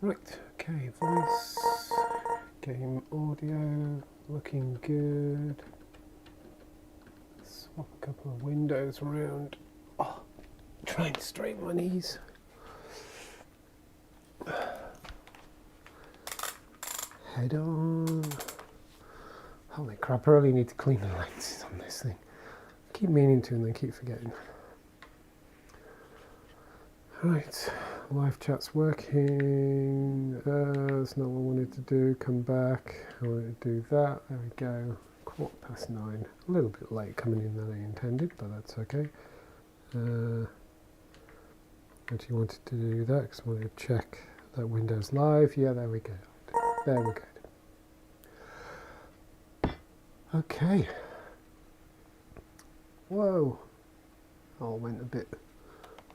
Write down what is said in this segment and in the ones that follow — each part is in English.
Right, okay, voice, game audio, looking good. Swap a couple of windows around. Oh, try and straighten my knees. Head on. Holy crap, I really need to clean the lenses on this thing. I keep meaning to and then keep forgetting. Right, live chat's working. That's not what I wanted to do. Come back. I wanted to do that. There we go. 9:15. A little bit late coming in than I intended, but that's okay. Actually wanted to do that because I wanted to check that Windows Live. Yeah, there we go. There we go. Okay. Whoa. Oh, went a bit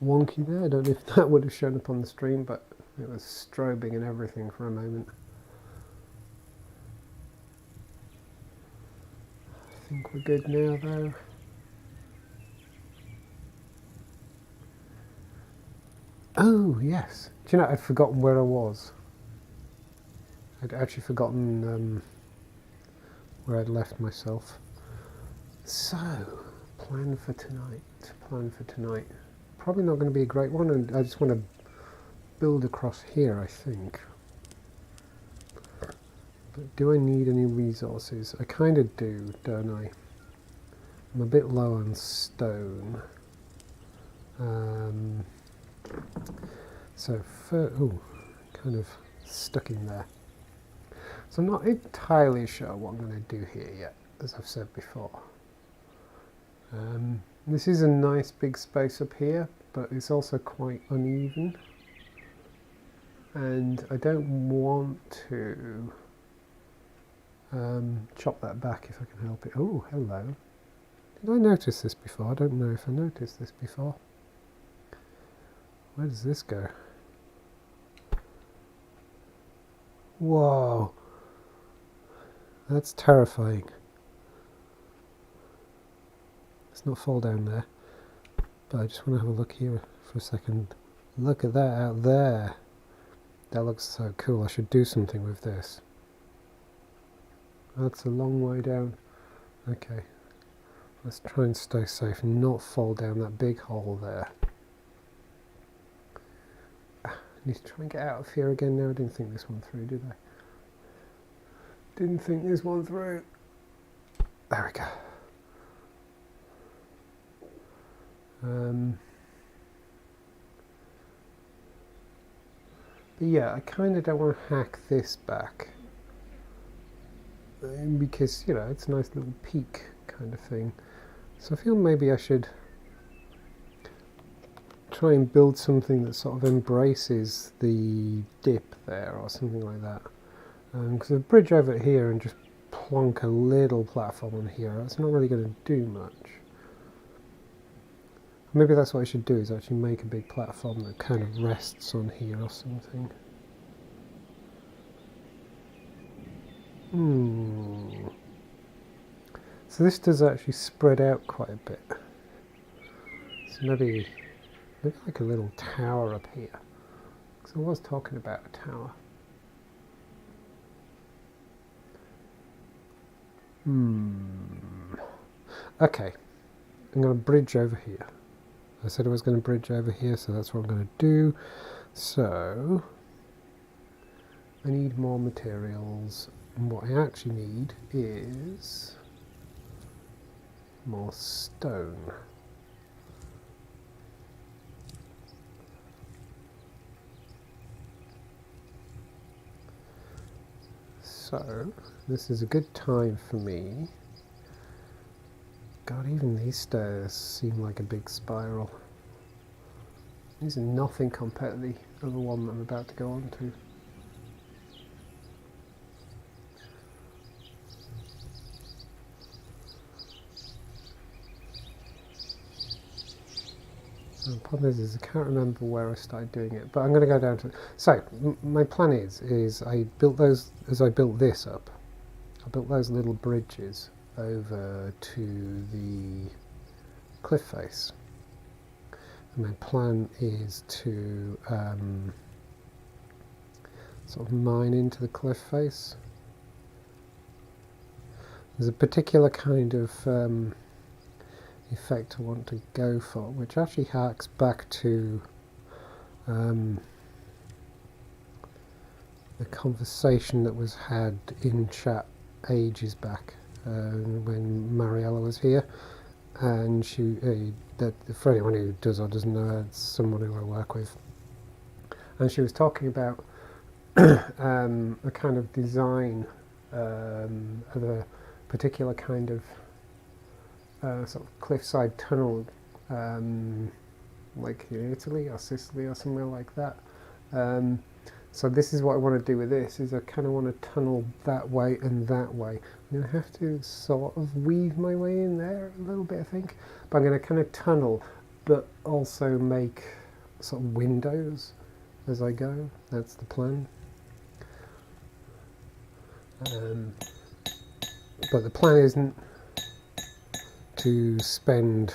wonky there. I don't know if that would have shown up on the stream, but it was strobing and everything for a moment. I think we're good now though. Oh yes, do you know, I'd forgotten where I was. I'd actually forgotten where I'd left myself. So, plan for tonight. Probably not going to be a great one, and I just want to build across here, I think. But do I need any resources? I kind of do, don't I? I'm a bit low on stone. So, kind of stuck in there. So I'm not entirely sure what I'm going to do here yet, as I've said before. This is a nice big space up here, but it's also quite uneven. And I don't want to chop that back if I can help it. Oh, hello. Did I notice this before? I don't know if I noticed this before. Where does this go? Whoa. That's terrifying. Let's not fall down there. But I just want to have a look here for a second. Look at that out there. That looks so cool. I should do something with this. That's a long way down. Okay. Let's try and stay safe and not fall down that big hole there. I need to try and get out of here again now. I didn't think this one through, did I? Didn't think this one through. There we go. But yeah, I kind of don't want to hack this back. Because, you know, it's a nice little peak kind of thing. So I feel maybe I should try and build something that sort of embraces the dip there or something like that. Because a bridge over here and just plonk a little platform on here, that's not really going to do much. Maybe that's what I should do, is actually make a big platform that kind of rests on here or something. So this does actually spread out quite a bit. So maybe like a little tower up here. Because I was talking about a tower. Okay, I'm going to bridge over here. I said I was going to bridge over here, so that's what I'm going to do. So, I need more materials, and what I actually need is more stone. So, this is a good time for me. God, even these stairs seem like a big spiral. These are nothing compared to the other one that I'm about to go on to. The problem is I can't remember where I started doing it, but I'm going to go down to it. So, my plan is I built those, as I built this up, I built those little bridges over to the cliff face. And my plan is to sort of mine into the cliff face. There's a particular kind of effect I want to go for, which actually harks back to the conversation that was had in chat ages back when Mariella was here, and for anyone who does or doesn't know, it's someone who I work with, and she was talking about a kind of design of a particular kind of sort of cliffside tunnel, like in Italy or Sicily or somewhere like that. So this is what I want to do with this, is I kind of want to tunnel that way and that way. I'm going to have to sort of weave my way in there a little bit, I think. But I'm going to kind of tunnel, but also make sort of windows as I go. That's the plan. But the plan isn't to spend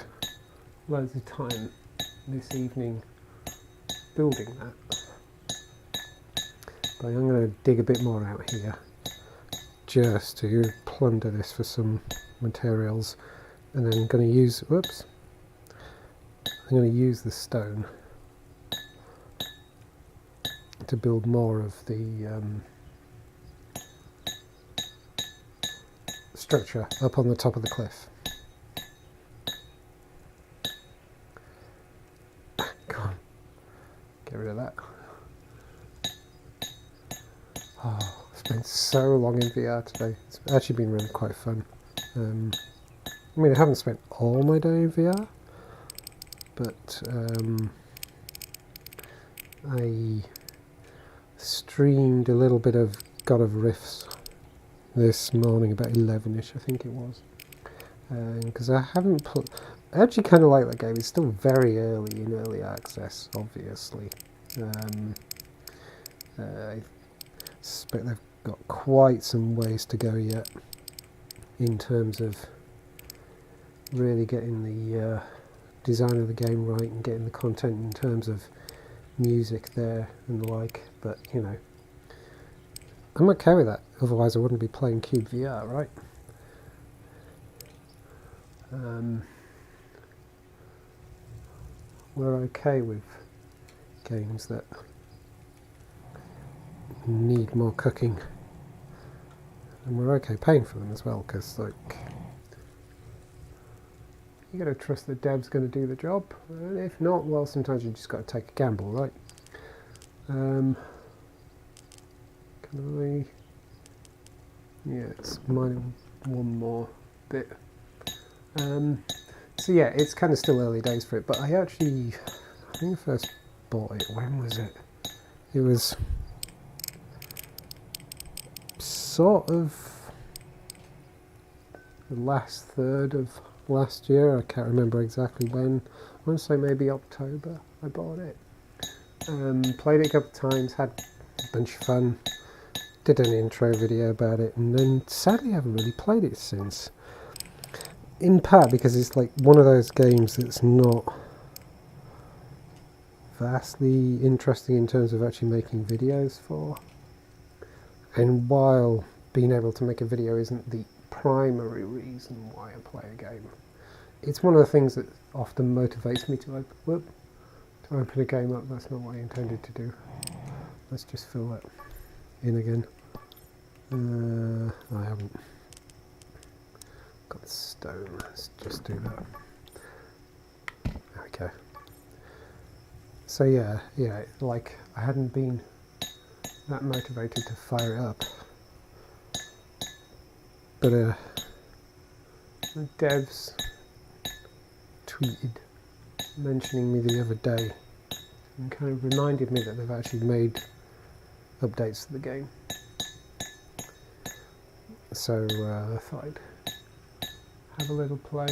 loads of time this evening building that. But I'm going to dig a bit more out here just to plunder this for some materials, and then I'm going to use, whoops, I'm going to use the stone to build more of the structure up on the top of the cliff. Come on, get rid of that. Oh, I've spent so long in VR today. It's actually been really quite fun. I mean, I haven't spent all my day in VR, but I streamed a little bit of God of Rifts this morning, about 11ish I think it was, because I haven't put... I actually kind of like that game. It's still very early in early access, obviously. I suspect they've got quite some ways to go yet in terms of really getting the design of the game right and getting the content in terms of music there and the like, but you know, I'm okay with that, otherwise I wouldn't be playing cyubeVR, right? We're okay with games that need more cooking, and we're okay paying for them as well, because like, you got to trust the dev's going to do the job, and if not, well, sometimes you just got to take a gamble, right? Can I... yeah, it's mining one more bit. So yeah, it's kind of still early days for it, but I think I first bought it, when was it? It was sort of the last third of last year. I can't remember exactly when. I want to say maybe October I bought it. Played it a couple of times, had a bunch of fun, did an intro video about it, and then sadly I haven't really played it since. In part because it's like one of those games that's not vastly interesting in terms of actually making videos for. And while being able to make a video isn't the primary reason why I play a game, it's one of the things that often motivates me to open a game up. That's not what I intended to do. Let's just fill that in again. I haven't got stone. Let's just do that. There we go. So yeah, like I hadn't been that motivated to fire it up, but the devs tweeted mentioning me the other day and kind of reminded me that they've actually made updates to the game. So I thought I'd have a little play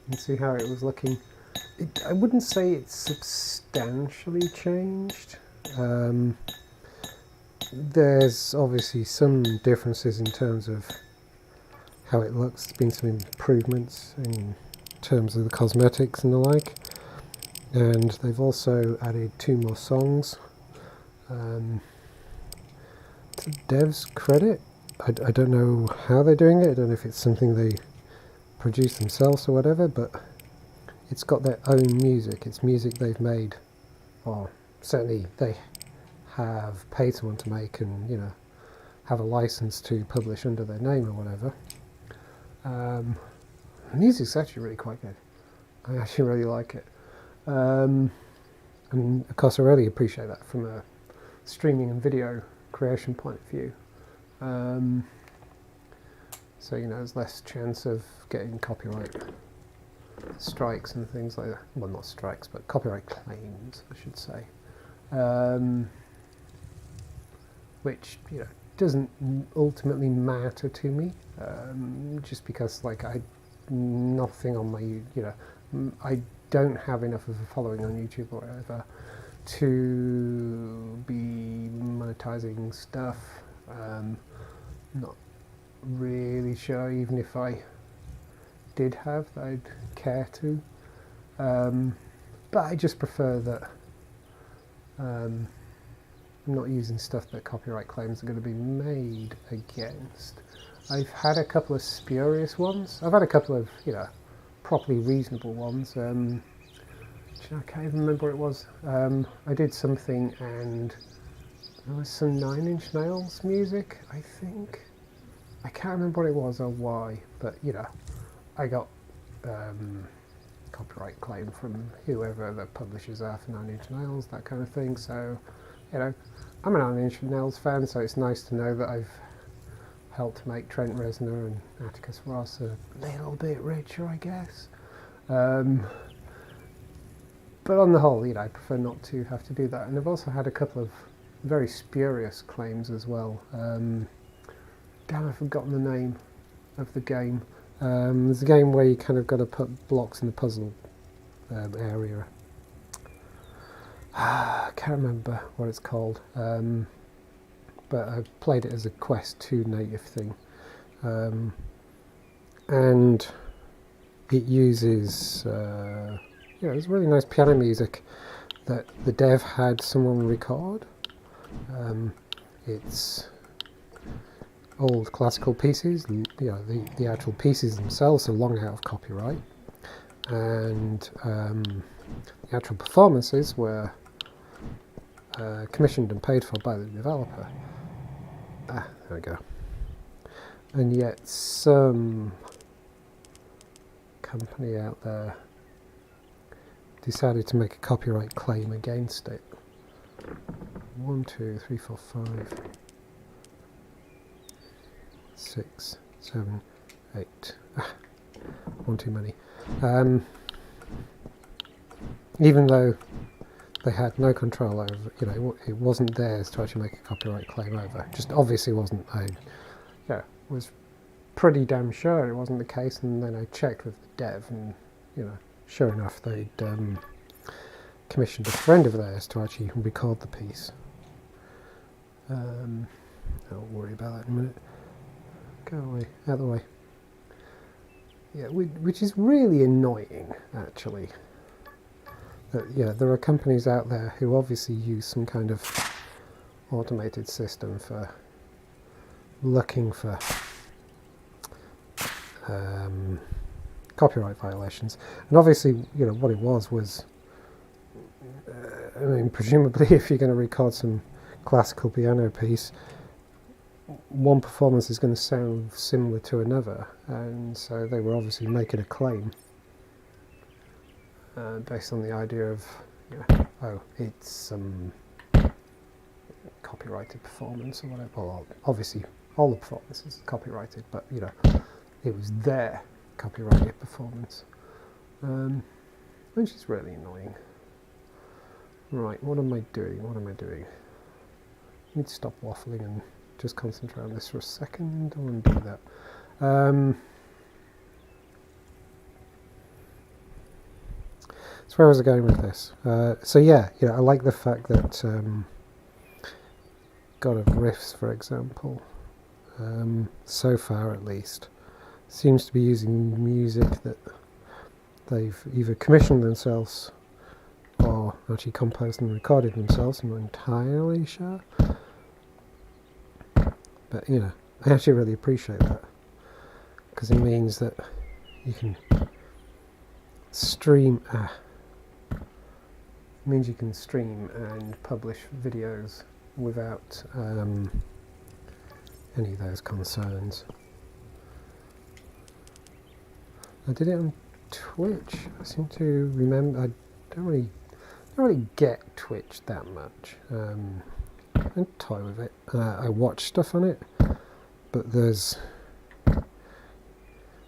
and see how it was looking. I wouldn't say it's substantially changed. There's obviously some differences in terms of how it looks. There's been some improvements in terms of the cosmetics and the like, and they've also added 2 more songs. to devs' credit. I don't know how they're doing it. I don't know if it's something they produce themselves or whatever, but it's got their own music. It's music they've made, or certainly they have paid someone to make, and you know, have a license to publish under their name or whatever. The music's actually really quite good. I actually really like it. And of course I really appreciate that from a streaming and video creation point of view. So you know, there's less chance of getting copyright strikes and things like that. Well, not strikes, but copyright claims, I should say. Which, you know, doesn't ultimately matter to me, just because like nothing on my, you know, I don't have enough of a following on YouTube or whatever to be monetizing stuff. Not really sure, even if I did have, that I'd care to. But I just prefer that I'm not using stuff that copyright claims are going to be made against. I've had a couple of spurious ones. I've had a couple of, you know, properly reasonable ones. I can't even remember what it was. I did something and there was some Nine Inch Nails music, I think. I can't remember what it was or why, but you know, I got copyright claim from whoever the publishers are for Nine Inch Nails, that kind of thing. So, you know, I'm a Nine Inch Nails fan, so it's nice to know that I've helped make Trent Reznor and Atticus Ross a little bit richer, I guess. But on the whole, you know, I prefer not to have to do that. And I've also had a couple of very spurious claims as well. Damn, I've forgotten the name of the game. There's a game where you kind of got to put blocks in the puzzle area. I can't remember what it's called, but I played it as a Quest 2 native thing, and it uses you know, it's really nice piano music that the dev had someone record. It's old classical pieces, you know, the actual pieces themselves are long out of copyright, and the actual performances were commissioned and paid for by the developer. There we go. And yet some company out there decided to make a copyright claim against it. 1, 2, 3, 4, 5, 6, 7, 8. One too many. Even though they had no control over, you know, it wasn't theirs to actually make a copyright claim over. Just obviously wasn't. I was pretty damn sure it wasn't the case, and then I checked with the dev, and you know, sure enough, they'd commissioned a friend of theirs to actually record the piece. I'll worry about that in a minute. Go away, out of the way. Yeah, which is really annoying, actually. Yeah, there are companies out there who obviously use some kind of automated system for looking for copyright violations, and obviously, you know, what it was I mean, presumably if you're going to record some classical piano piece, one performance is going to sound similar to another, and so they were obviously making a claim based on the idea of, you know, oh, it's some copyrighted performance or whatever. Well, obviously all the performances are copyrighted, but you know, it was their copyrighted performance, which is really annoying. Right, what am I doing? I need to stop waffling and just concentrate on this for a second. I want to do that. So where was I going with this? So yeah, you know, I like the fact that God of Riffs, for example, so far at least, seems to be using music that they've either commissioned themselves or actually composed and recorded themselves. I'm not entirely sure. But you know, I actually really appreciate that, because it means that you can stream. Means you can stream and publish videos without any of those concerns. I did it on Twitch. I seem to remember. I don't really get Twitch that much. I toy with it. I watch stuff on it, but there's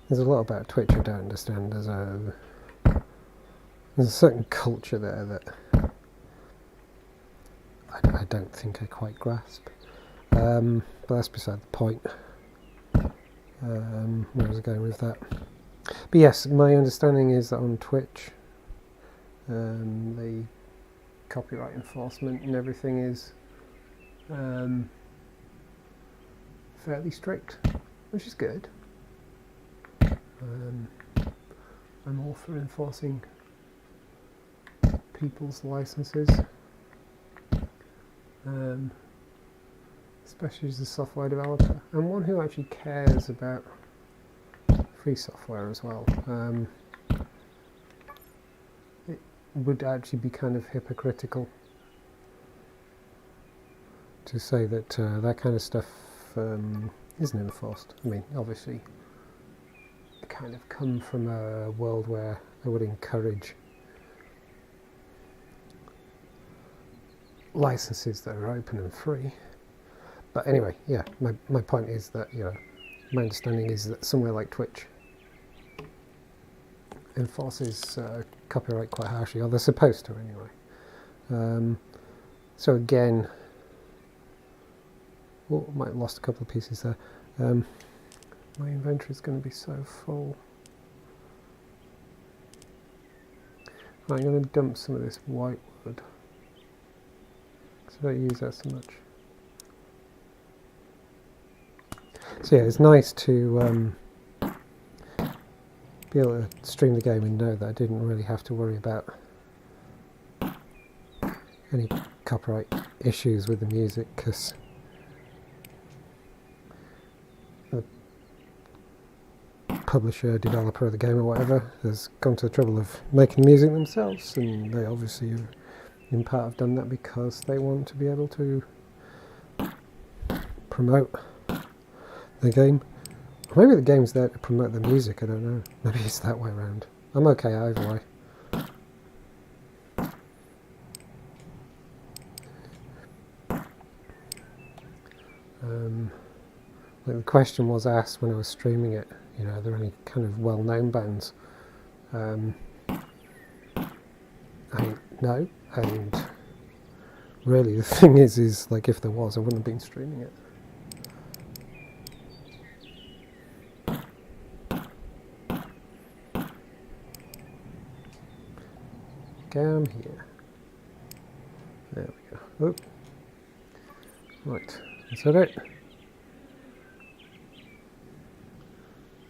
a lot about Twitch I don't understand. There's a certain culture there that I don't think I quite grasp. But that's beside the point. Where was I going with that? But yes, my understanding is that on Twitch, the copyright enforcement and everything is fairly strict, which is good. I'm all for enforcing people's licenses, especially as a software developer and one who actually cares about free software as well. It would actually be kind of hypocritical to say that that kind of stuff isn't enforced. I mean, obviously, I kind of come from a world where I would encourage licenses that are open and free. But anyway, yeah, my point is that, you know, my understanding is that somewhere like Twitch enforces copyright quite harshly, or they're supposed to anyway. So again, oh, might have lost a couple of pieces there. My inventory is going to be so full. Right, I'm going to dump some of this white wood, because I don't use that so much. So yeah, it's nice to be able to stream the game and know that I didn't really have to worry about any copyright issues with the music, because the publisher, developer of the game or whatever has gone to the trouble of making music themselves, and they obviously have, in part, have done that because they want to be able to promote the game. Maybe the game's there to promote the music, I don't know. Maybe it's that way around. I'm okay either way. Like the question was asked when I was streaming it, you know, are there any kind of well-known bands? I mean, no, and really the thing is like, if there was, I wouldn't have been streaming it. Down here. There we go. Oop. Right, is that it?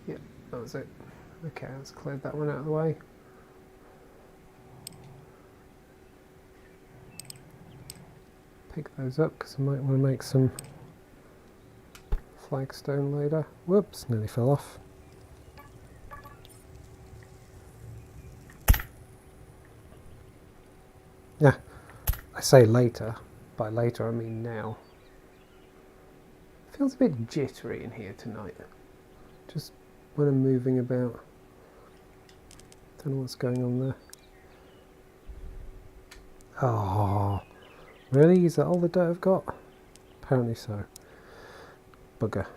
Yep, that was it. Okay, let's clear that one out of the way. Pick those up because I might want to make some flagstone later. Whoops, nearly fell off. Yeah, I say later. By later I mean now. Feels a bit jittery in here tonight. Just when I'm moving about. Don't know what's going on there. Oh, really? Is that all the dirt I've got? Apparently so. Bugger.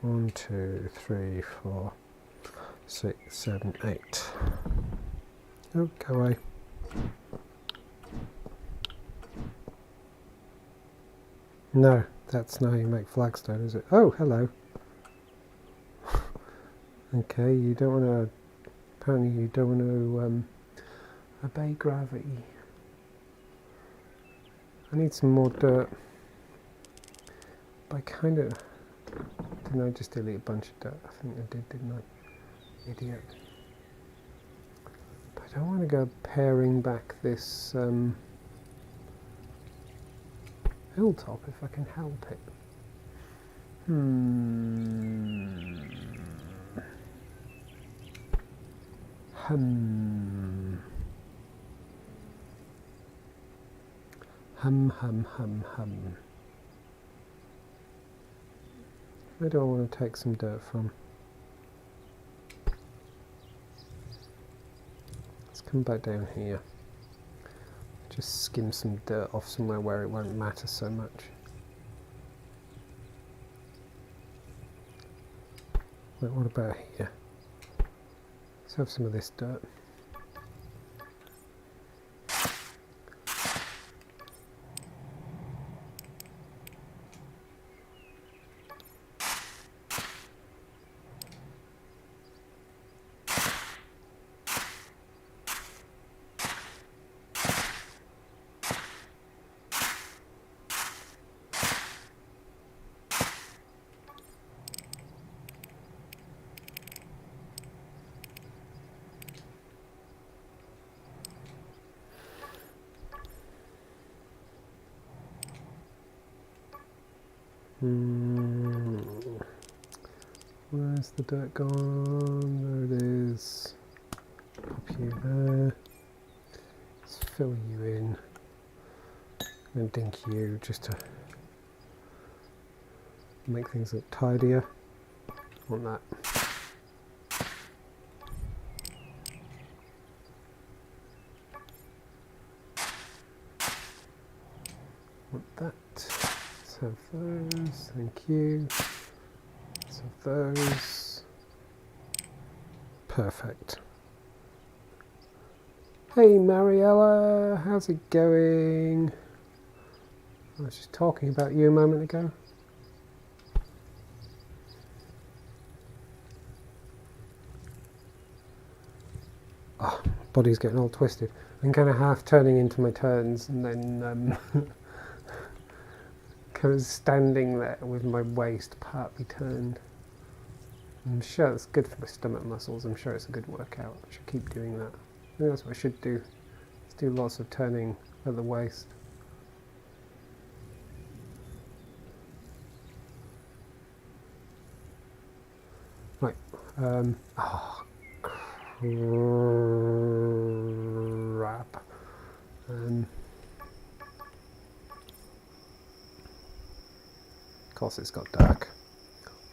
1, 2, 3, 4, 6, 7, 8. Oh, go away. No, that's not how you make flagstone, is it? Oh, hello. Okay, you don't want to... Apparently you don't want to obey gravity. I need some more dirt. But I kind of... Didn't I just delete a bunch of dirt? I think I did, didn't I? Idiot. But I don't want to go paring back this... hilltop if I can help it. Hum. Where do I want to take some dirt from? Let's come back down here. Just skim some dirt off somewhere where it won't matter so much. Wait, what about here? Let's have some of this dirt. Where's the dirt gone? There it is. Pop you there. Let's fill you in. And dink you just to make things look tidier. Want that. Want that. Let's have those. Thank you. Let's have those. Perfect. Hey Mariella, how's it going? I was just talking about you a moment ago. Oh, body's getting all twisted. I'm kind of half turning into my turns and then kind of standing there with my waist partly turned. I'm sure it's good for my stomach muscles. I'm sure it's a good workout. I should keep doing that. I think that's what I should do. Let's do lots of turning at the waist. Right. Oh, crap. Of course it's got dark.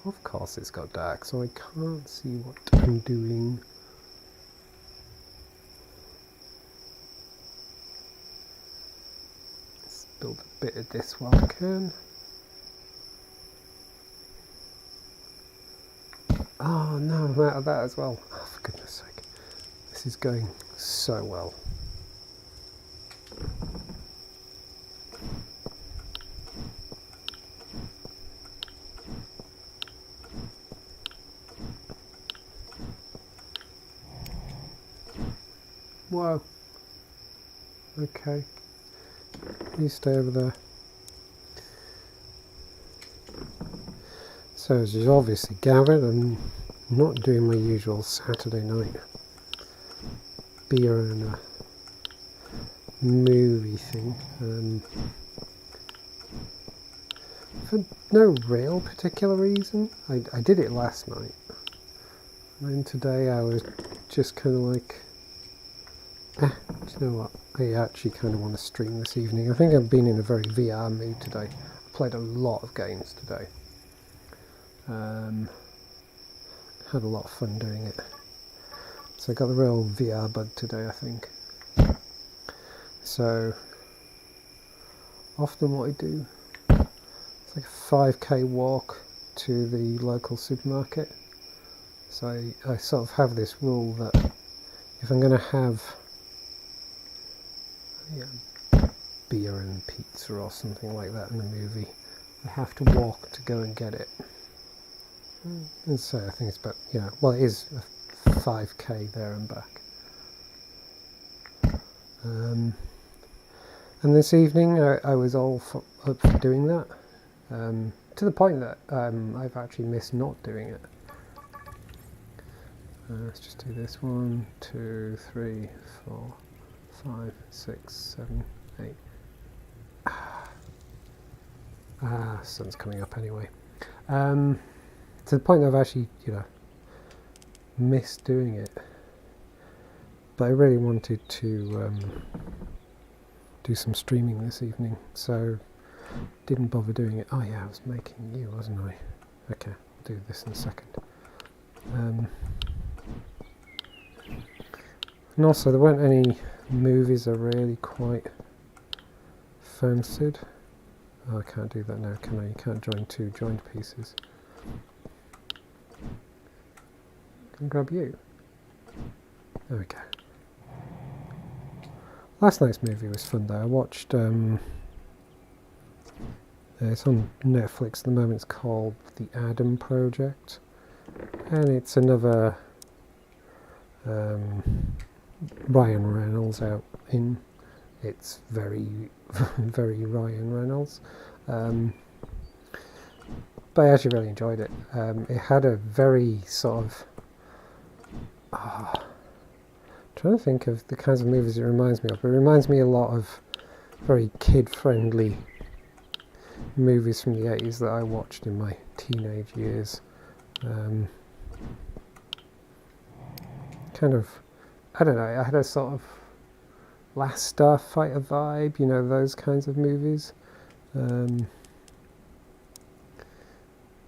Of course it's got dark, so I can't see what I'm doing. Let's build a bit of this while I can. Oh no, I'm out of that as well. Oh, for goodness sake. This is going so well. Whoa. Okay. You stay over there. So as you've obviously gathered, I'm not doing my usual Saturday night beer and a movie thing. For no real particular reason. I did it last night. And today I was just kind of like, do you know what? I actually kind of want to stream this evening. I think I've been in a very VR mood today. I played a lot of games today. Had a lot of fun doing it. So I got the real VR bug today, I think. So often what I do, it's like a 5k walk to the local supermarket. So I sort of have this rule that if I'm going to have beer and pizza or something like that in a movie, I have to walk to go and get it. And so I think it's about, well, it is a 5k there and back. And this evening I was all up for doing that, to the point that I've actually missed not doing it. Let's just do this. 1, 2, 3, 4, 5, 6, 7, 8. Sun's coming up anyway. To the point that I've actually, missed doing it. But I really wanted to do some streaming this evening, so didn't bother doing it. Oh yeah, I was making you, wasn't I? Okay, I'll do this in a second. And also there weren't any movies I really quite fancied. Oh, I can't do that now, can I? You can't join two joined pieces. Can I grab you? There we go. Last night's movie was fun though. I watched, it's on Netflix at the moment, it's called The Adam Project. And it's another Ryan Reynolds out in. It's very, very Ryan Reynolds. But I actually really enjoyed it. It had a very sort of... trying to think of the kinds of movies it reminds me of. It reminds me a lot of very kid-friendly movies from the 80s that I watched in my teenage years. Kind of, I don't know, I had a sort of Last Starfighter vibe, those kinds of movies. And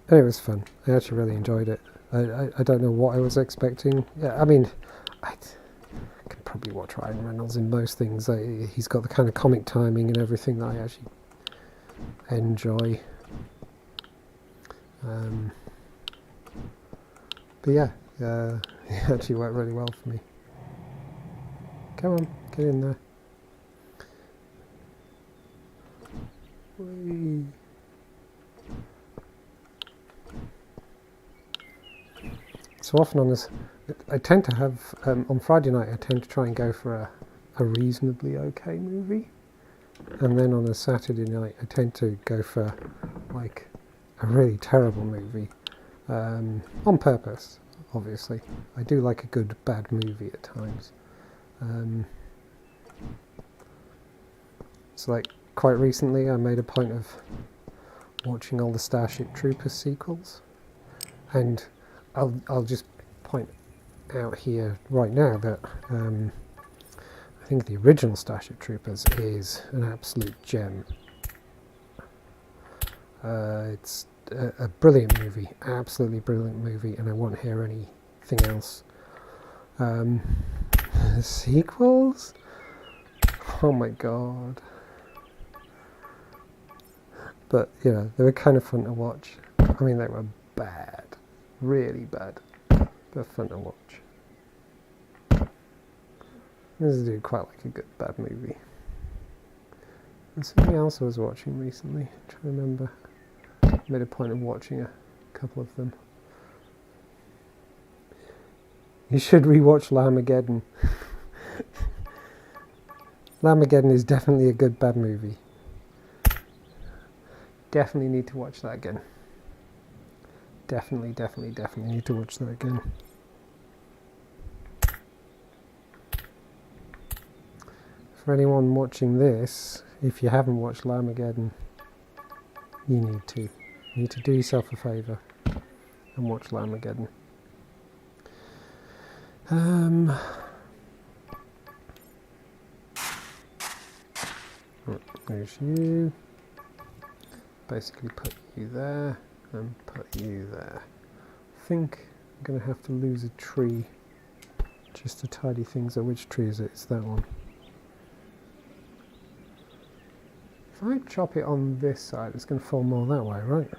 it was fun. I actually really enjoyed it. I don't know what I was expecting. Yeah, I mean, I can probably watch Ryan Reynolds in most things. He's got the kind of comic timing and everything that I actually enjoy. But yeah, it actually worked really well for me. Come on, get in there. Whee. So often on this, I tend to have, on Friday night I tend to try and go for a reasonably okay movie. And then on a Saturday night I tend to go for like a really terrible movie. On purpose, obviously. I do like a good bad movie at times. So like quite recently I made a point of watching all the Starship Troopers sequels, and I'll just point out here right now that I think the original Starship Troopers is an absolute gem. It's a brilliant movie, absolutely brilliant movie, and I won't hear anything else. The sequels? Oh my god. But, they were kind of fun to watch. I mean, they were bad. Really bad. But fun to watch. This is quite like a good bad movie. There's something else I was watching recently. I'm trying to remember. I made a point of watching a couple of them. You should rewatch Llamageddon. Llamageddon is definitely a good bad movie. Definitely need to watch that again. Definitely need to watch that again. For anyone watching this, if you haven't watched Llamageddon, you need to. You need to do yourself a favour and watch Llamageddon. There's you. Basically put you there and put you there. I think I'm going to have to lose a tree just to tidy things up. Which tree is it? It's that one. If I chop it on this side, it's going to fall more that way, right?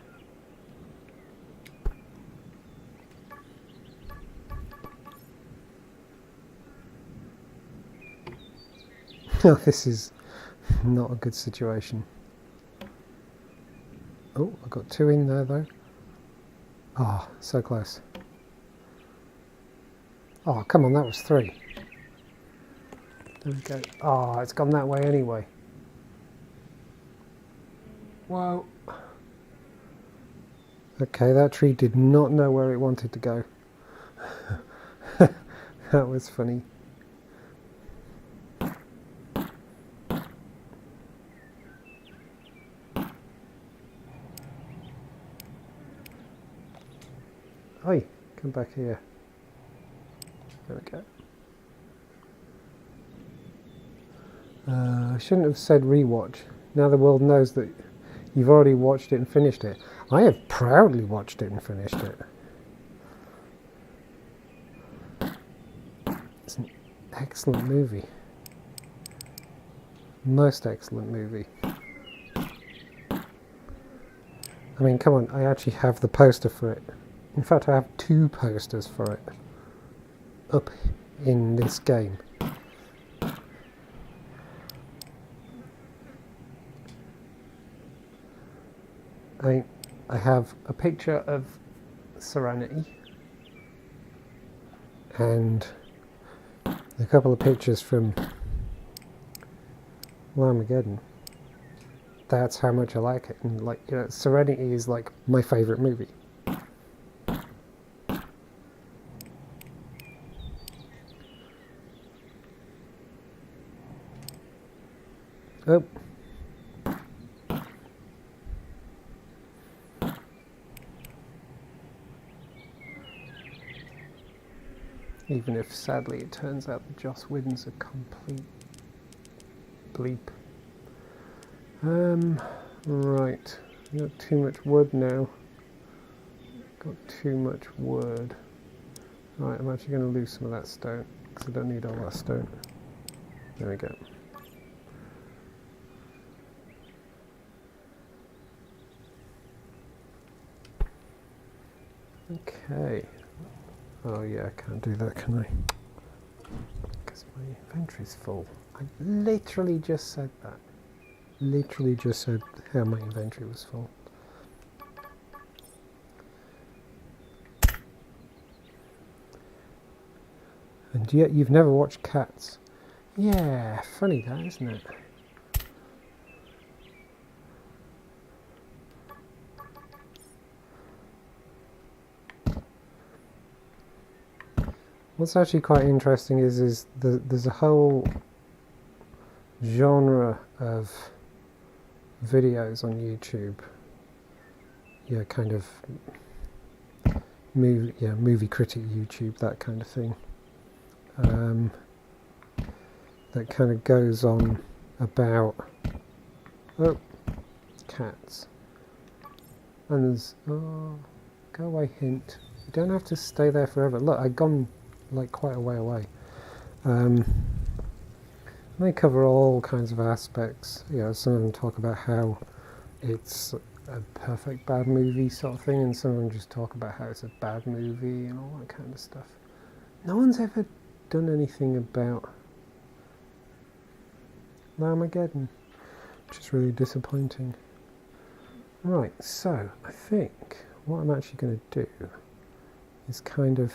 Oh, this is not a good situation. Oh, I got two in there though. Oh, so close. Oh, come on, that was three. There we go. Oh, it's gone that way anyway. Whoa. Okay, that tree did not know where it wanted to go. That was funny. Oi, come back here. There we go. I shouldn't have said rewatch. Now the world knows that you've already watched it and finished it. I have proudly watched it and finished it. It's an excellent movie. Most excellent movie. I mean, come on, I actually have the poster for it. In fact, I have 2 posters for it up in this game. I have a picture of Serenity and a couple of pictures from Armageddon. That's how much I like it. And like, you know, Serenity is like my favourite movie. Oh. Even if sadly it turns out that Joss Whedon's a complete bleep. Right, I've got too much wood now. Got too much wood. Right, I'm actually going to lose some of that stone because I don't need all that stone. There we go. Okay. Oh yeah, I can't do that, can I? Because my inventory's full. I literally just said that. Literally just said how my inventory was full. And yet you've never watched Cats. Yeah, funny that, isn't it? What's actually quite interesting is there's a whole genre of videos on YouTube. Yeah, kind of movie critic YouTube, that kind of thing. That kind of goes on about cats. And there's go away hint. You don't have to stay there forever. Look, I've gone like quite a way away. They cover all kinds of aspects. You know, some of them talk about how it's a perfect bad movie sort of thing, and some of them just talk about how it's a bad movie and all that kind of stuff. No one's ever done anything about Armageddon, which is really disappointing. Right, so I think what I'm actually going to do is kind of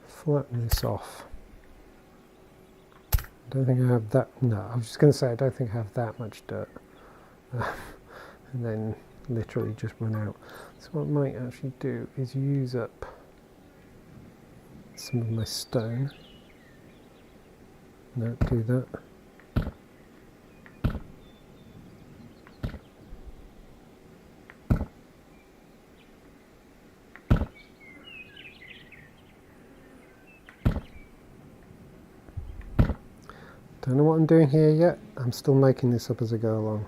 flatten this off. I don't think I have that. No, I was just going to say I don't think I have that much dirt. And then literally just run out. So what I might actually do is use up some of my stone. No, do that. Don't know what I'm doing here yet. I'm still making this up as I go along.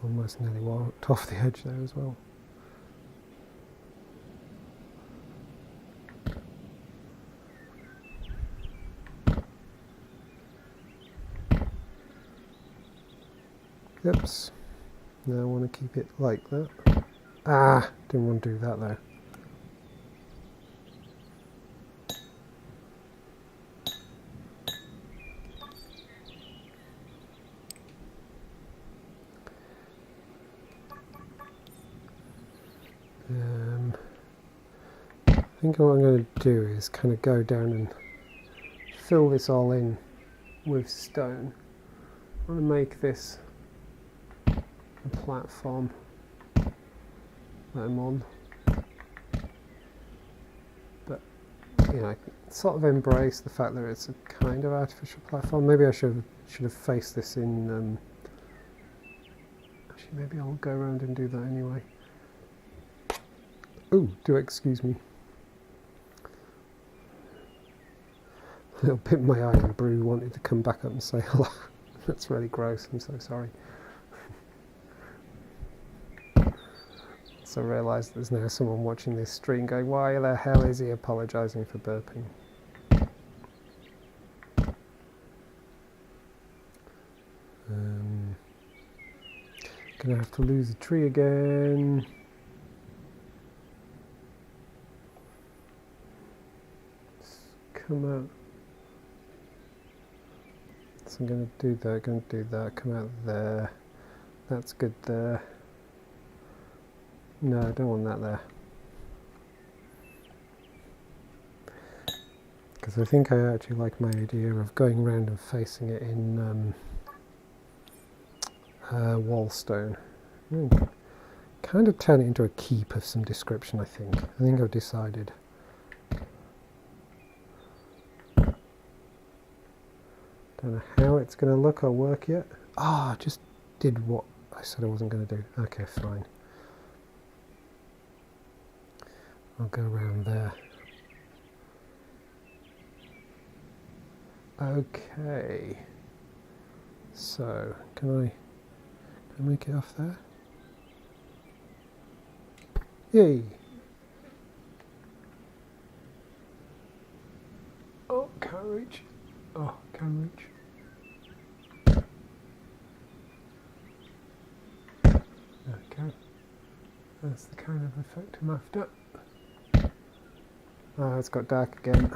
Almost nearly walked off the edge there as well. Oops. Now I want to keep it like that. Ah, didn't want to do that though. I think what I'm going to do is kind of go down and fill this all in with stone. I want to make this a platform that I'm on, but you know, I sort of embrace the fact that it's a kind of artificial platform. Maybe I should have faced this in Actually, maybe I'll go around and do that anyway. Oh, do excuse me. A little bit my eye and Brew wanted to come back up and say hello. That's really gross, I'm so sorry. So I realised there's now someone watching this stream going, why the hell is he apologising for burping? Gonna have to lose a tree again. Let's come out. So I'm gonna do that, come out there. That's good there. No, I don't want that there. Because I think I actually like my idea of going around and facing it in wall stone. Kind of turn it into a keep of some description, I think. I think I've decided. Don't know how it's going to look or work yet. Ah, I just did what I said I wasn't going to do. Okay, fine. I'll go around there. Okay. So, can I make it off there? Yay! Oh, can't reach. Oh, can reach. Okay. That's the kind of effect I'm after. Oh, it's got dark again.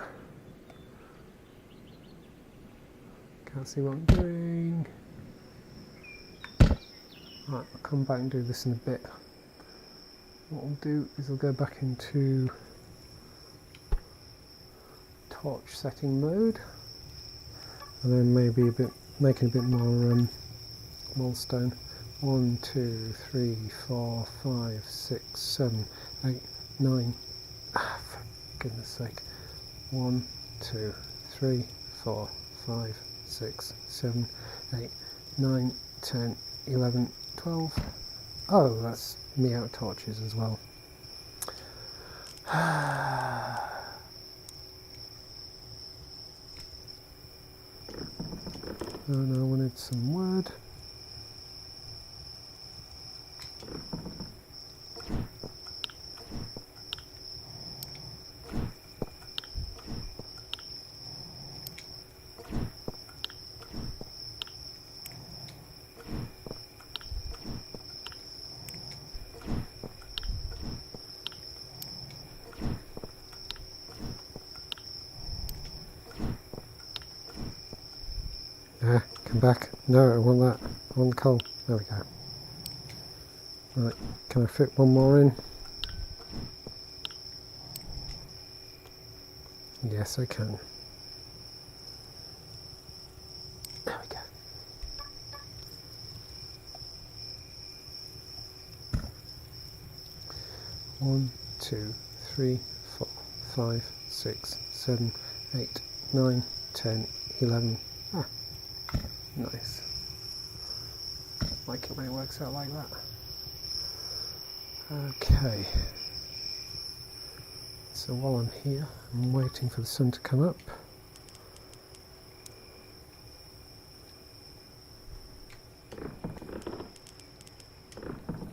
Can't see what I'm doing. Right, I'll come back and do this in a bit. What I'll do is I'll go back into torch setting mode, and then maybe making a bit more wall stone. 1, 2, 3, 4, 5, 6, 7, 8, 9. Ah, for goodness sake. 1, 2, 3, 4, 5, 6, 7, 8, 9, 10, 11, 12. Oh, that's me out of torches as well. And I wanted some wood. Come back. No, I want that. I want the coal. There we go. Right, can I fit one more in? Yes, I can. There we go. One, 2, 3, 4, 5, 6, 7, 8, 9, 10, 11. Ah, nice. Like it when it works out like that. Okay. So while I'm here, I'm waiting for the sun to come up.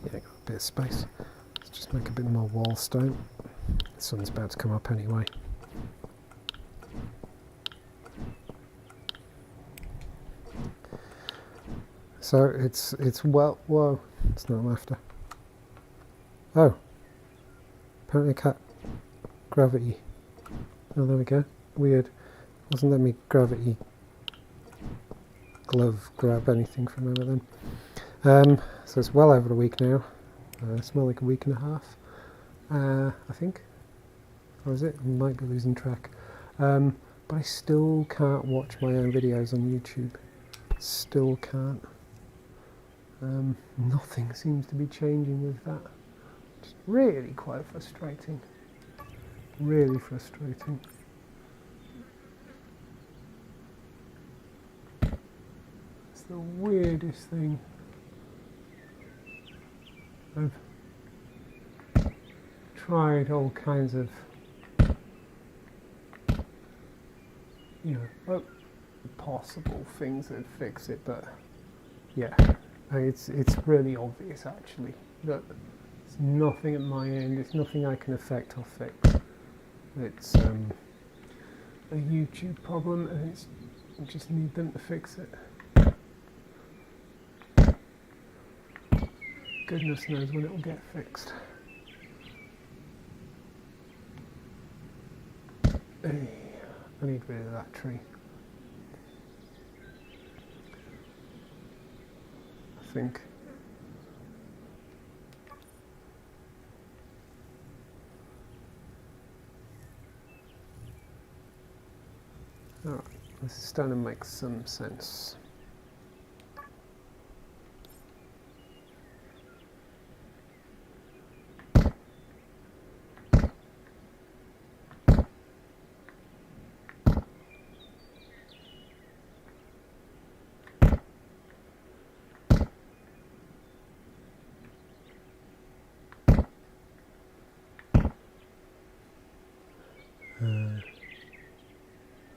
Yeah, got a bit of space. Let's just make a bit more wall stone. The sun's about to come up anyway. So it's well, whoa, it's not after. Oh, apparently I can't gravity. Oh, there we go. Weird. Wasn't letting me gravity glove grab anything from over then. So it's well over a week now. It's more like a week and a half, I think. Or is it? I might be losing track. But I still can't watch my own videos on YouTube. Still can't. Nothing seems to be changing with that. It's really quite frustrating. Really frustrating. It's the weirdest thing. I've tried all kinds of, possible things that fix it, but yeah, it's really obvious actually that it's nothing at my end. It's nothing I can affect or fix. It's a YouTube problem, and I just need them to fix it. Goodness knows when it will get fixed. Hey, I need rid of that tree. I think. Alright, this is starting to make some sense.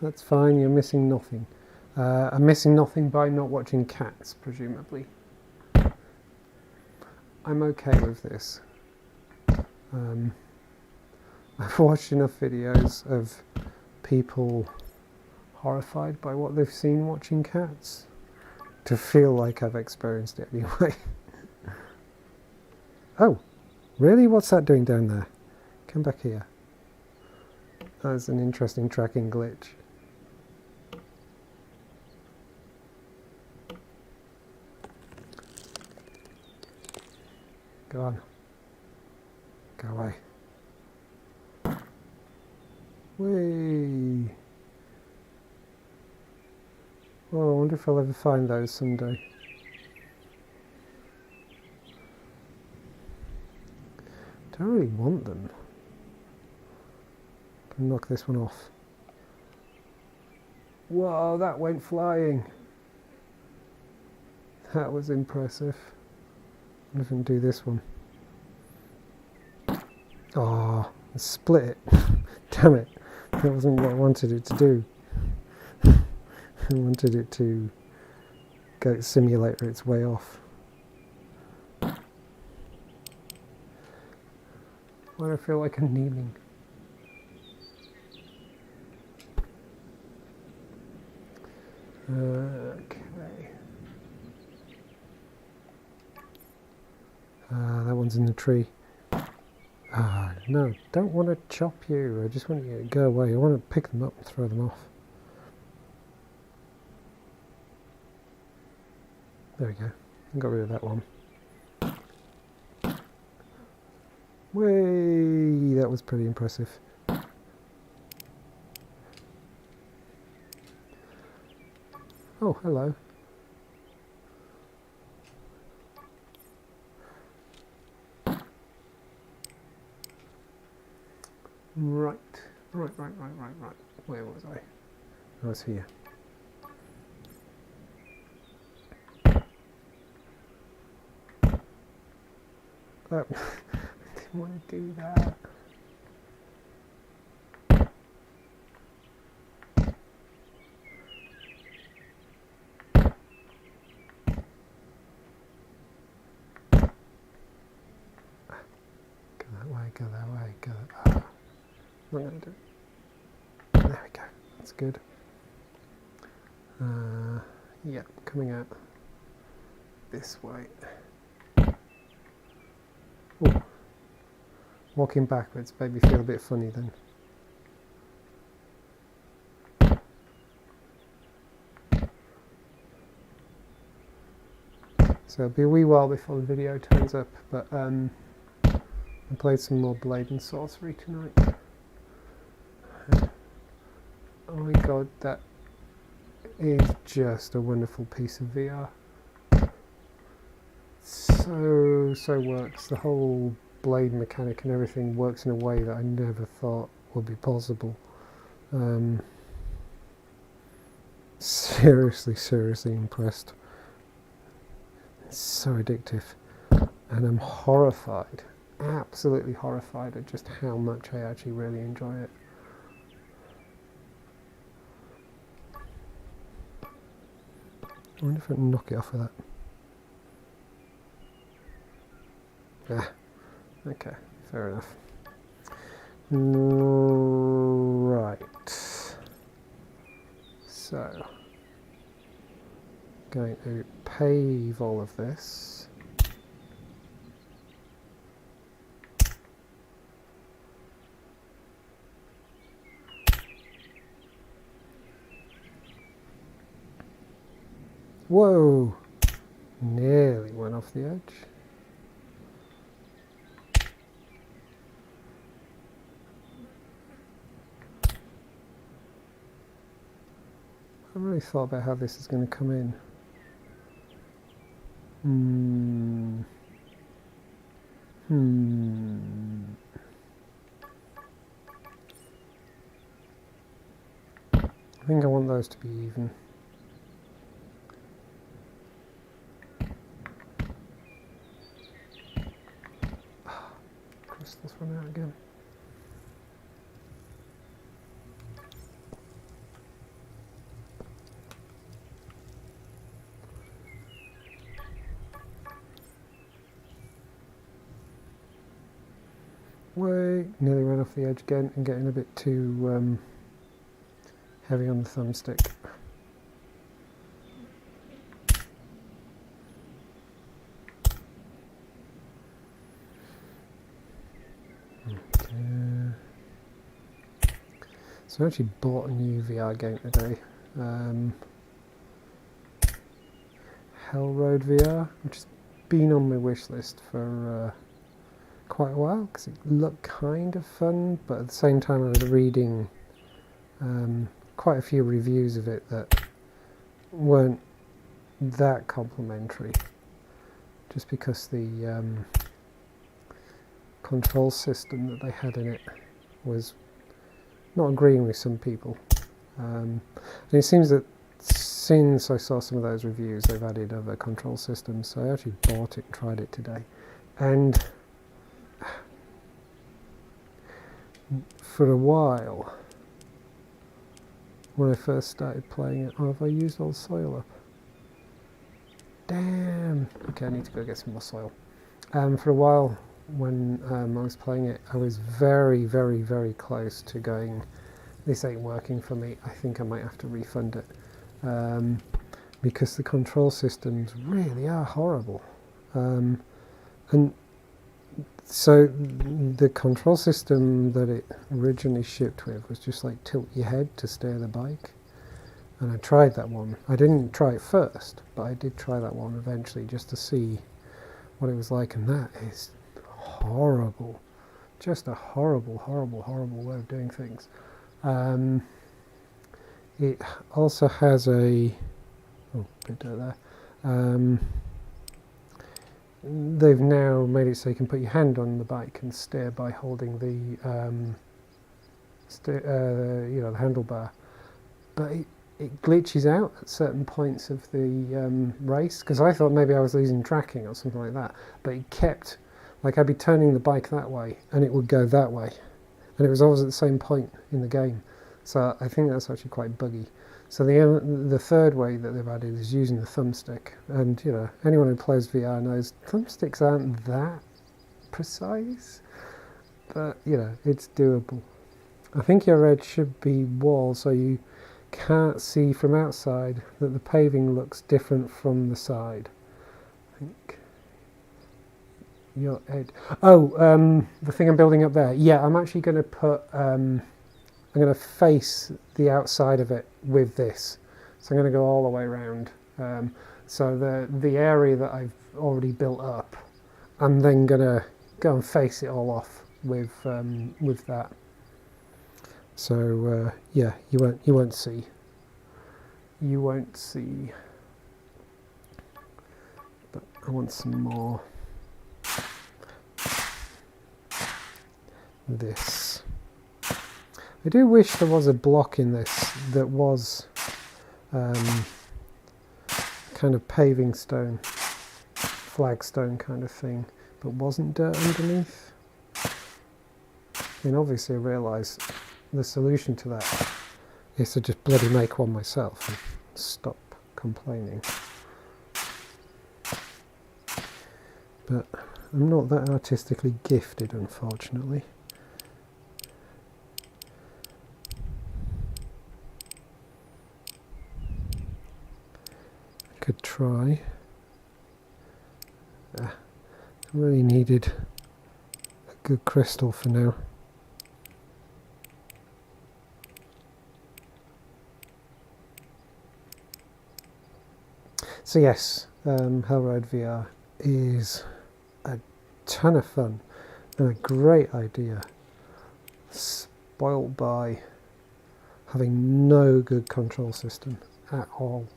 That's fine, you're missing nothing. I'm missing nothing by not watching cats, presumably. I'm okay with this. I've watched enough videos of people horrified by what they've seen watching cats to feel like I've experienced it anyway. Oh, really? What's that doing down there? Come back here. That's an interesting tracking glitch. Go on. Go away. Whee! Oh, I wonder if I'll ever find those someday. Don't really want them. Can knock this one off. Whoa, that went flying. That was impressive. I'm going to do this one. Oh, I split it. Damn it. That wasn't what I wanted it to do. I wanted it to go simulator its way off. Why do I feel like I'm kneeling? Okay. That one's in the tree. No, don't want to chop you. I just want you to go away. I want to pick them up and throw them off. There we go. I got rid of that one. Way, that was pretty impressive. Oh, hello. Right. Where was I? I was here. Oh, I didn't want to do that. Go that way, go that way. I'm not going to do it. There we go, that's good. Yeah, coming out this way. Ooh. Walking backwards made me feel a bit funny then. So it'll be a wee while before the video turns up, but I played some more Blade and Sorcery tonight. Oh my god, that is just a wonderful piece of VR. So works. The whole blade mechanic and everything works in a way that I never thought would be possible. Seriously impressed. It's so addictive. and I'm horrified, absolutely horrified at just how much I actually really enjoy it. I wonder if I can knock it off with that. Ah, okay, fair enough. Right. So, going to pave all of this. Whoa! Nearly went off the edge. I haven't really thought about how this is going to come in. I think I want those to be even. Crystal's run out again. Wait, nearly ran off the edge again and getting a bit too heavy on the thumbstick. Okay. So I actually bought a new VR game today. Hell Road VR, which has been on my wish list for quite a while because it looked kind of fun, but at the same time I was reading quite a few reviews of it that weren't that complimentary, just because the control system that they had in it was not agreeing with some people. And it seems that since I saw some of those reviews, they've added other control systems, so I actually bought it and tried it today. And for a while, when I first started playing it, oh, have I used all the soil up? Damn! Okay, I need to go get some more soil. For a while, when I was playing it, I was very, very, very close to going, this ain't working for me, I think I might have to refund it. Because the control systems really are horrible. And so the control system that it originally shipped with was just like tilt your head to steer the bike. And I tried that one. I didn't try it first, but I did try that one eventually just to see what it was like, and that is horrible. Just a horrible, horrible, horrible way of doing things. It also has a bit there. They've now made it so you can put your hand on the bike and steer by holding the the handlebar, but it glitches out at certain points of the race, because I thought maybe I was losing tracking or something like that, but it kept, like, I'd be turning the bike that way and it would go that way, and it was always at the same point in the game. So I think that's actually quite buggy. So the third way that they've added is using the thumbstick, and you know, anyone who plays VR knows thumbsticks aren't that precise, but you know, it's doable. I think your edge should be wall, so you can't see from outside that the paving looks different from the side. I think your edge. Oh, the thing I'm building up there. Yeah, I'm actually going to put. I'm going to face the outside of it with this, so I'm going to go all the way around. So the area that I've already built up, I'm then going to go and face it all off with that. So yeah, you won't see. But I want some more. This. I do wish there was a block in this that was kind of paving stone, flagstone kind of thing, but wasn't dirt underneath. And obviously I realised the solution to that is to just bloody make one myself and stop complaining. But I'm not that artistically gifted, unfortunately. I could try. I really needed a good crystal for now. So yes, Hellride VR is a ton of fun and a great idea. Spoilt by having no good control system at all.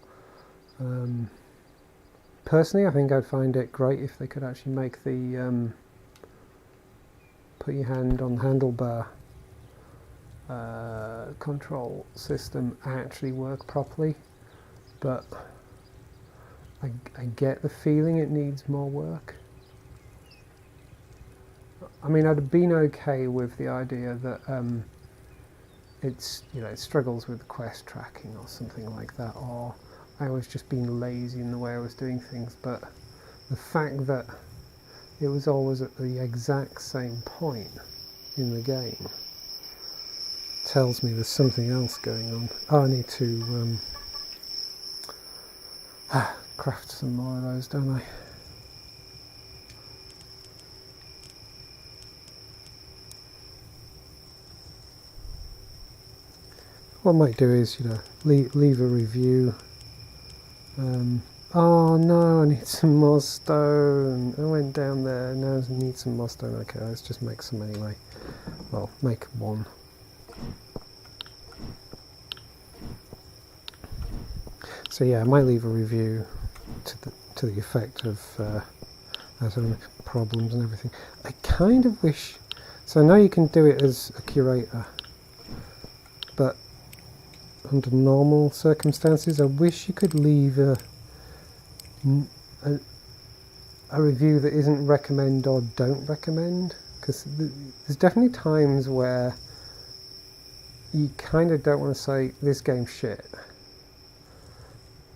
Personally, I think I'd find it great if they could actually make the put your hand on the handlebar control system actually work properly, but I get the feeling it needs more work. I mean, I'd have been okay with the idea that it's, you know, it struggles with quest tracking or something like that, or I was just being lazy in the way I was doing things, but the fact that it was always at the exact same point in the game tells me there's something else going on. Oh, I need to craft some more of those, don't I? What I might do is, you know, leave a review. Oh no, I need some more stone. I went down there, now I need some more stone. Okay, let's just make some anyway. Well, make one. So yeah, I might leave a review to the effect of problems and everything. I kind of wish, so I know you can do it as a curator, but under normal circumstances I wish you could leave a review that isn't recommend or don't recommend, because there's definitely times where you kind of don't want to say this game's shit,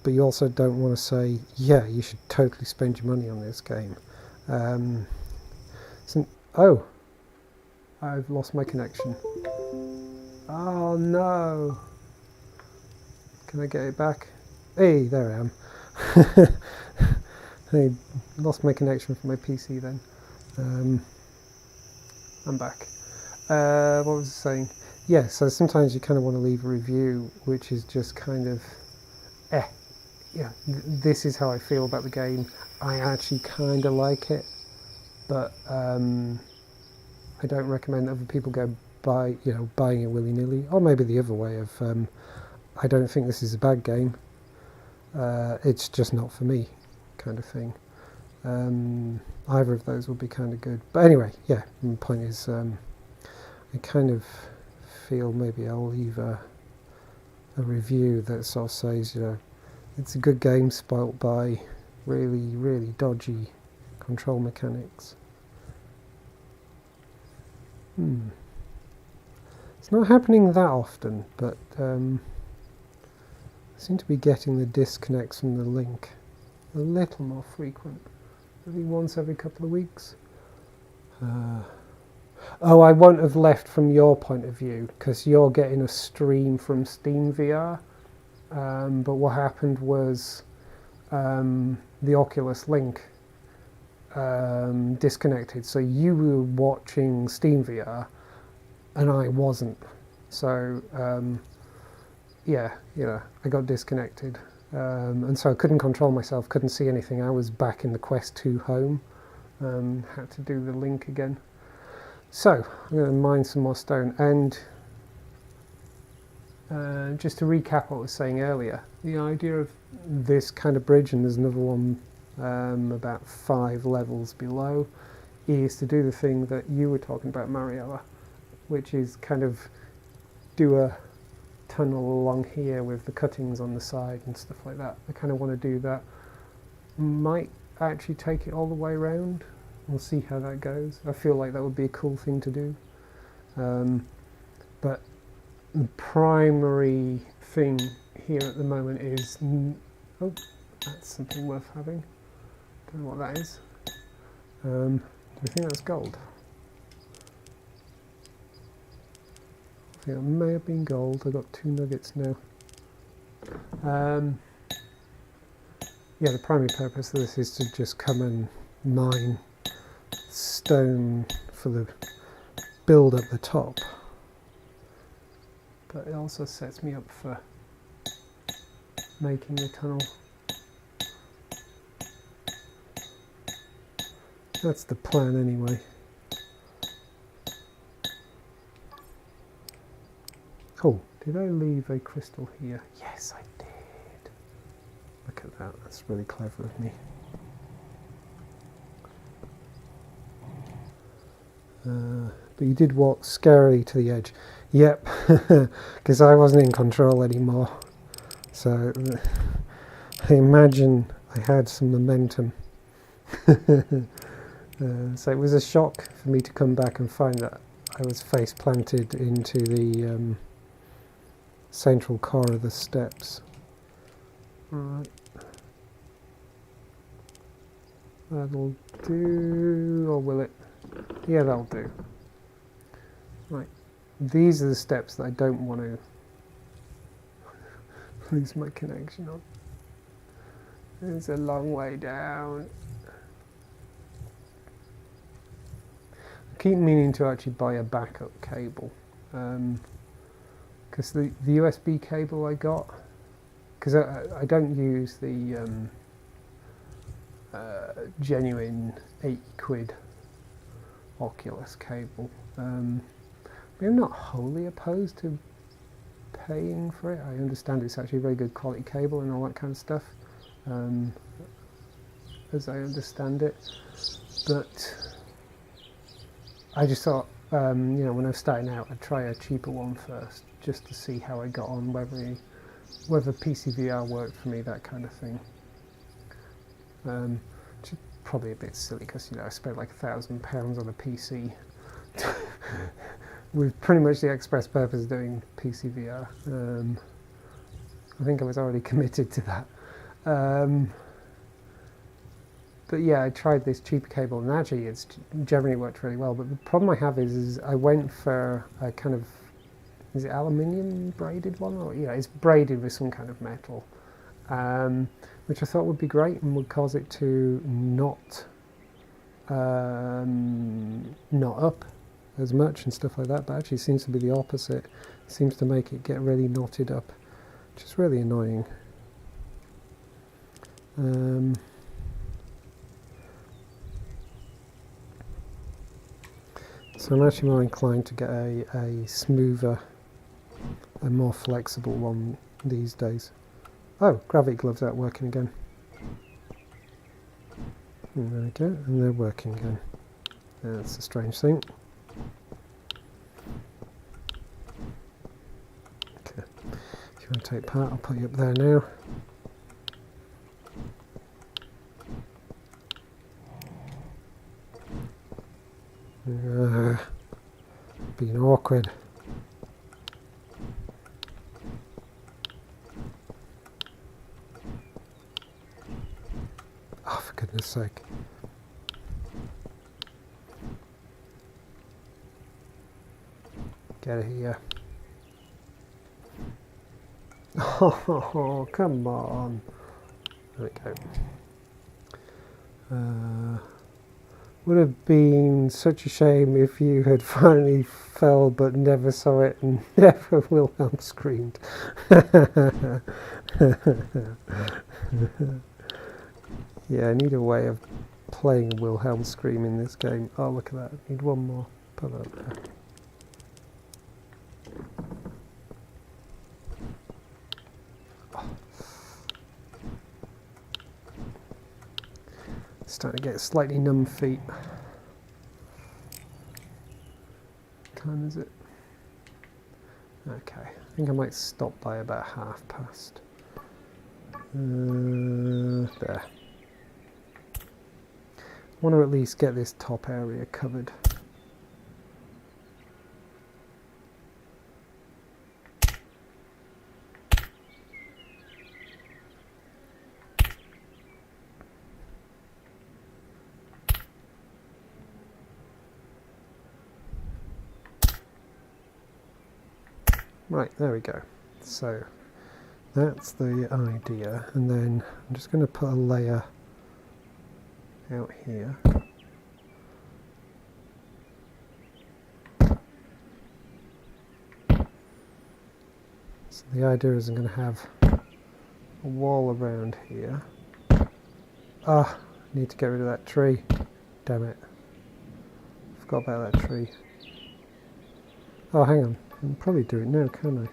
but you also don't want to say, yeah, you should totally spend your money on this game. Oh, I've lost my connection. Oh no. Can I get it back? Hey, there I am. I lost my connection from my PC then. I'm back. What was I saying? Yeah, so sometimes you kind of want to leave a review which is just kind of, yeah, this is how I feel about the game. I actually kind of like it, but I don't recommend other people go buying it willy-nilly, or maybe the other way of, I don't think this is a bad game, it's just not for me, kind of thing. Either of those would be kind of good. But anyway, yeah, the point is, I kind of feel maybe I'll leave a review that sort of says, you know, it's a good game spoilt by really, really dodgy control mechanics. It's not happening that often, but I seem to be getting the disconnects from the link a little more frequent, maybe once every couple of weeks. Oh, I won't have left from your point of view, because you're getting a stream from SteamVR, but what happened was the Oculus link disconnected, so you were watching SteamVR and I wasn't, so yeah, I got disconnected, and so I couldn't control myself, couldn't see anything. I was back in the Quest 2 home, had to do the link again. So I'm going to mine some more stone, and just to recap what I was saying earlier, the idea of this kind of bridge, and there's another one about 5 levels below, is to do the thing that you were talking about, Mariella, which is kind of do a tunnel along here with the cuttings on the side and stuff like that. I kind of want to do that. Might actually take it all the way around, We'll see how that goes. I feel like that would be a cool thing to do. But the primary thing here at the moment is... oh, that's something worth having. Don't know what that is. Do you think that's gold? I think it may have been gold. I've got 2 nuggets now. Yeah, the primary purpose of this is to just come and mine stone for the build up the top. But it also sets me up for making the tunnel. That's the plan anyway. Oh, did I leave a crystal here? Yes, I did. Look at that, that's really clever of me. But you did walk scarily to the edge. Yep, because I wasn't in control anymore. So I imagine I had some momentum. So it was a shock for me to come back and find that I was face planted into the central core of the steps. Right. That'll do, or will it? Yeah, that'll do. Right. These are the steps that I don't want to lose my connection on. It's a long way down. I keep meaning to actually buy a backup cable. Because the USB cable I got, because I don't use the genuine £8 Oculus cable. I'm not wholly opposed to paying for it. I understand it's actually a very good quality cable and all that kind of stuff, as I understand it. But I just thought, you know, when I was starting out, I'd try a cheaper one first, just to see how I got on, whether PCVR worked for me, that kind of thing. Which is probably a bit silly because, you know, I spent like £1,000 on a PC with pretty much the express purpose of doing PCVR. I think I was already committed to that. But yeah, I tried this cheaper cable and actually it's generally worked really well. But the problem I have is I went for a kind of, is it aluminium braided one? Or yeah, it's braided with some kind of metal, which I thought would be great and would cause it to not up as much and stuff like that. But actually it seems to be the opposite. It seems to make it get really knotted up, which is really annoying. So I'm actually more inclined to get a smoother, a more flexible one these days. Oh, gravity gloves aren't working again. And there we go, and they're working again. That's a strange thing. Okay, if you want to take part, I'll put you up there now. Being awkward. Oh, for goodness sake. Get it here. Oh, come on. There we go. Would have been such a shame if you had finally fell but never saw it and never Wilhelm screamed. Yeah, I need a way of playing a Wilhelm scream in this game. Oh, look at that. I need one more. Put that there. Starting to get slightly numb feet. What time is it? Okay, I think I might stop by about past. There. want to at least get this top area covered. Right, there we go. So that's the idea, and then I'm just going to put a layer out here. So the idea is I'm going to have a wall around here. Ah, I need to get rid of that tree. Damn it. Forgot about that tree. Oh, hang on. I can probably do it now, can't I?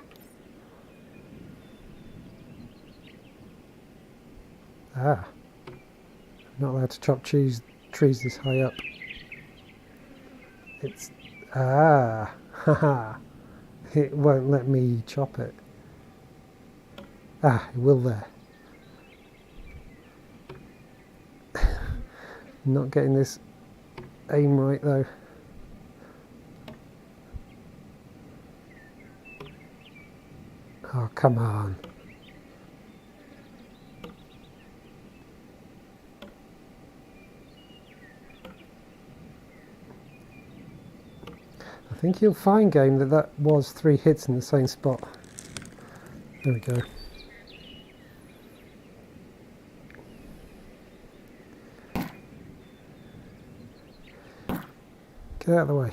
Ah. I'm not allowed to chop trees this high up. It's... Ah. Haha. It won't let me chop it. Ah, it will there. Not getting this aim right though. Oh, come on. I think you'll find, game, that was 3 hits in the same spot. There we go. Get out of the way.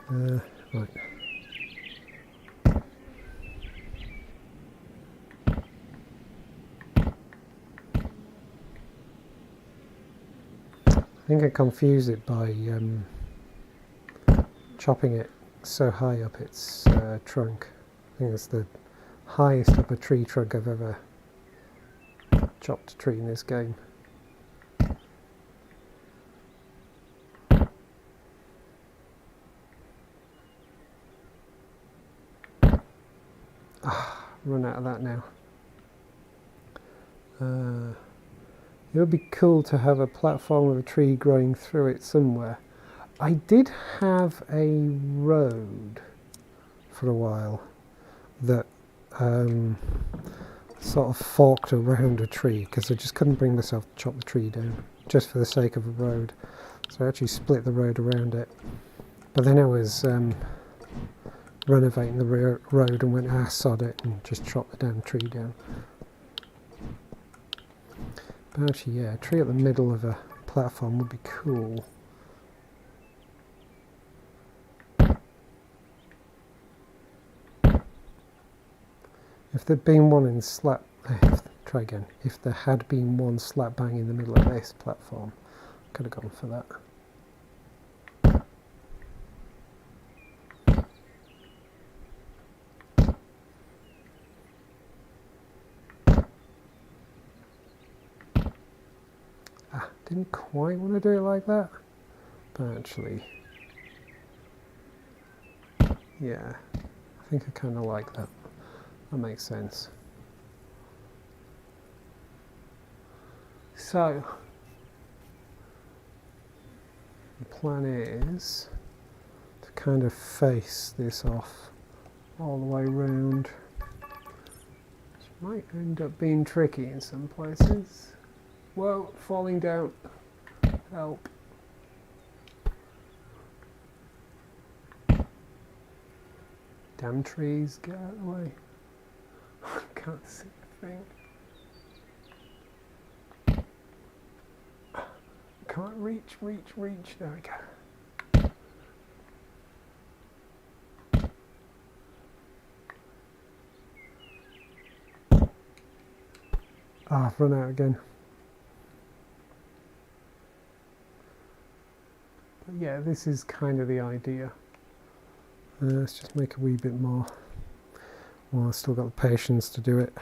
Right. I think I confused it by chopping it so high up its trunk. I think it's the highest up a tree trunk I've ever chopped a tree in this game. Ah, run out of that now. It would be cool to have a platform with a tree growing through it somewhere. I did have a road for a while that sort of forked around a tree because I just couldn't bring myself to chop the tree down just for the sake of a road. So I actually split the road around it. But then I was renovating the road and went, ah, sod it, and just chopped the damn tree down. But actually, yeah, a tree at the middle of a platform would be cool. If there'd been one in try again. If there had been one slap bang in the middle of this platform, I could have gone for that. Didn't quite want to do it like that, but actually, yeah, I think I kind of like that. That makes sense. So, the plan is to kind of face this off all the way around, which might end up being tricky in some places. Whoa, falling down. Help. Damn trees, get out of the way. I can't see a thing. Can't reach. There we go. Ah, I've run out again. But yeah, this is kind of the idea. Let's just make a wee bit more. Well, I've still got the patience to do it.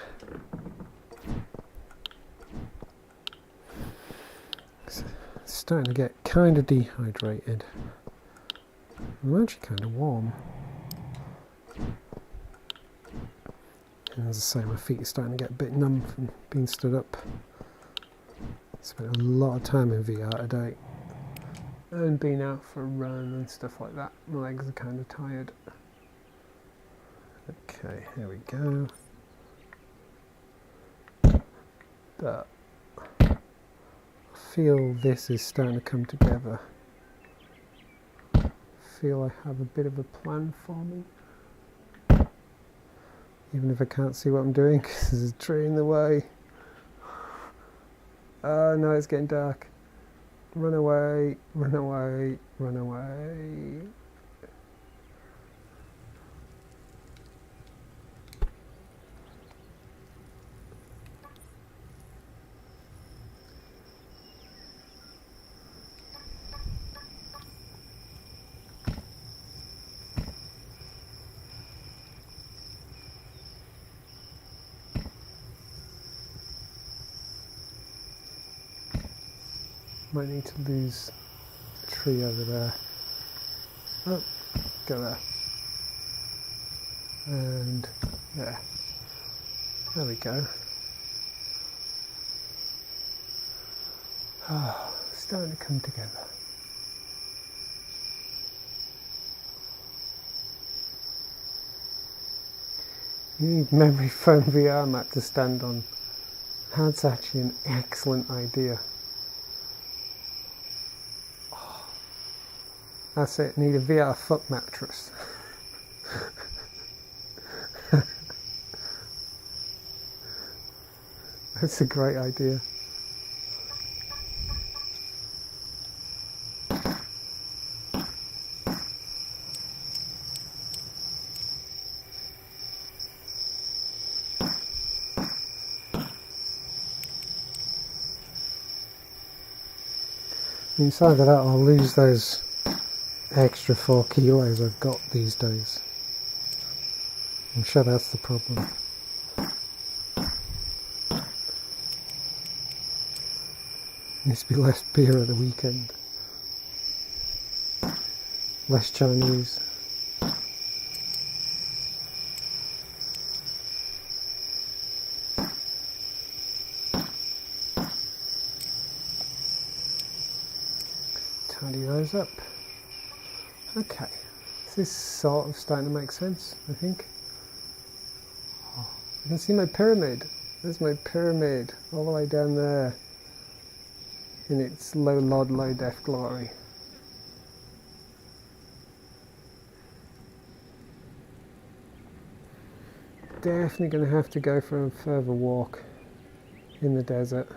It's starting to get kind of dehydrated. I'm actually kind of warm. And as I say, my feet are starting to get a bit numb from being stood up. Spent a lot of time in VR today. And been out for a run and stuff like that. My legs are kind of tired. Okay, here we go. But I feel this is starting to come together. I feel I have a bit of a plan forming. Even if I can't see what I'm doing because there's a tree in the way. Oh no, it's getting dark. Run away, run away, run away. Might need to lose the tree over there. Oh, go there. And there. There we go. Oh, starting to come together. You need memory foam VR mat to stand on. That's actually an excellent idea. Oh, that's it, need a VR foot mattress. That's a great idea. Inside of that, I'll lose those extra 4 kilos I've got these days. I'm sure that's the problem. Needs to be less beer at the weekend. Less Chinese. Tidy those up. Okay, this is sort of starting to make sense, I think. Oh, you can see my pyramid. There's my pyramid all the way down there in its low Lord, low def glory. Definitely going to have to go for a further walk in the desert.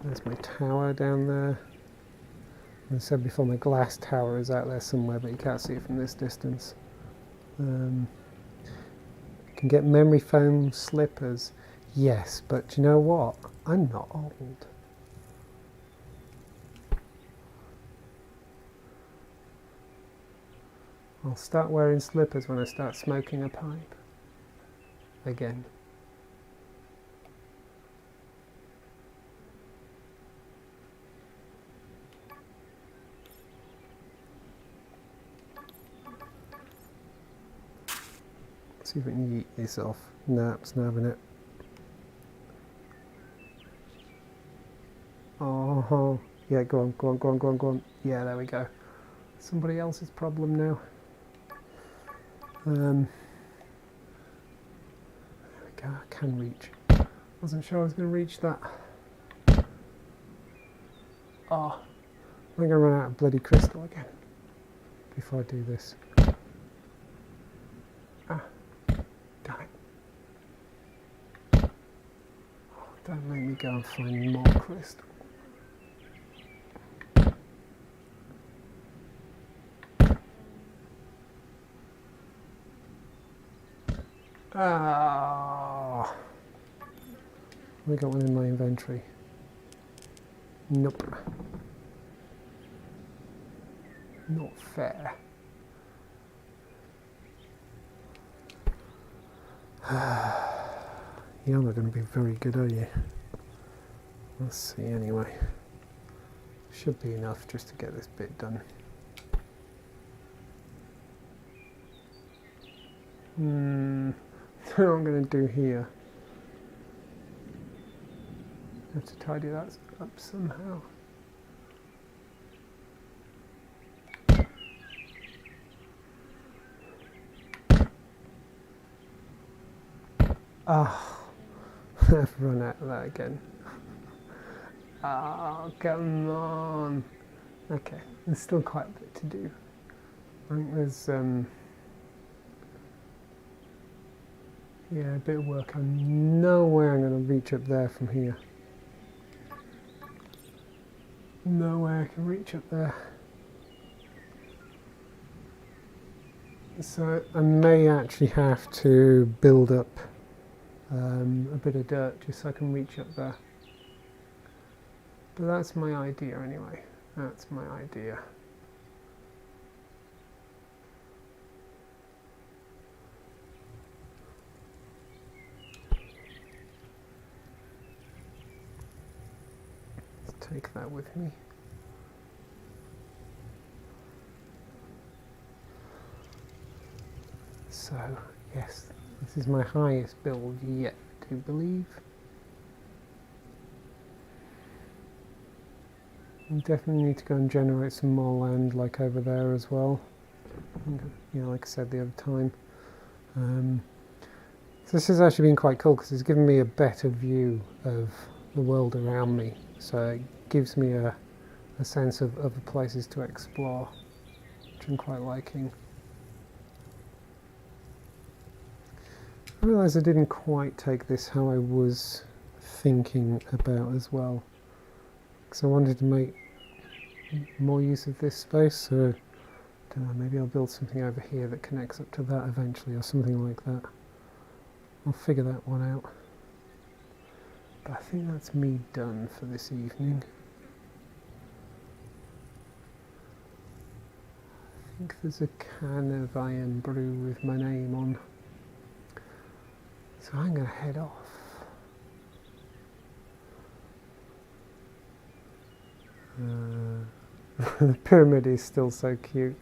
There's my tower down there. As I said before, my glass tower is out there somewhere, but you can't see it from this distance. You can get memory foam slippers. Yes, but you know what? I'm not old. I'll start wearing slippers when I start smoking a pipe again. See if we can yeet this off. No, it's not having it. Oh, yeah, go on, go on, go on, go on, go on. Yeah, there we go. Somebody else's problem now. There we go, I can reach. Wasn't sure I was going to reach that. Oh, I'm going to run out of bloody crystal again before I do this. Ah, damn it. Oh, don't make me go and find more crystal. Ah, we got one in my inventory. Nope. Not fair. You're not going to be very good, are you? Let's see anyway. Should be enough just to get this bit done. What I'm going to do here have to tidy that up somehow. Oh, I've run out of that again. Oh, come on. Okay, there's still quite a bit to do. I think there's yeah, a bit of work. I know where I'm going to reach up there from here. No way I can reach up there. So I may actually have to build up a bit of dirt just so I can reach up there. But that's my idea anyway. That's my idea. Let's take that with me. So, yes, this is my highest build yet, to believe. I definitely need to go and generate some more land, like over there as well. And, you know, like I said the other time. So this has actually been quite cool because it's given me a better view of the world around me. So it gives me a sense of other places to explore, which I'm quite liking. I realised I didn't quite take this how I was thinking about as well, because I wanted to make more use of this space, so I don't know, maybe I'll build something over here that connects up to that eventually or something like that. I'll figure that one out. But I think that's me done for this evening. I think there's a can of iron brew with my name on. So I'm going to head off. The pyramid is still so cute.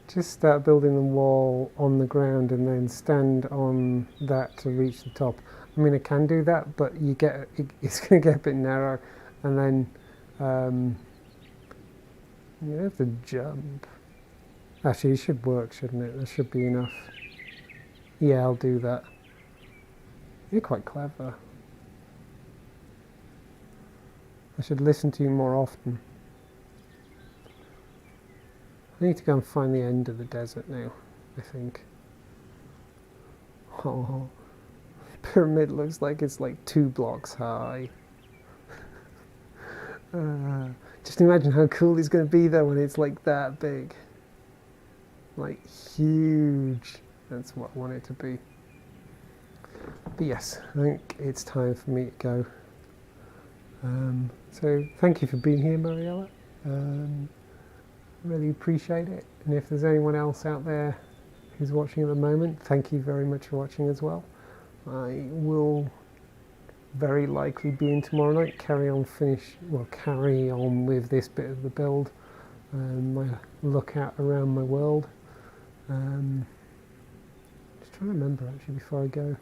Just start building the wall on the ground and then stand on that to reach the top. I mean, I can do that, but it's going to get a bit narrow, and then you have to jump. Actually, it should work, shouldn't it? There should be enough. Yeah, I'll do that. You're quite clever. I should listen to you more often. I need to go and find the end of the desert now, I think. Oh, the pyramid looks like it's like 2 blocks high. Just imagine how cool it's going to be though when it's like that big. Like huge. That's what I want it to be. But yes, I think it's time for me to go. So thank you for being here, Mariella. Really appreciate it. And if there's anyone else out there who's watching at the moment, thank you very much for watching as well. I will very likely be in tomorrow night, carry on with this bit of the build, my lookout around my world. Just trying to remember actually before I go.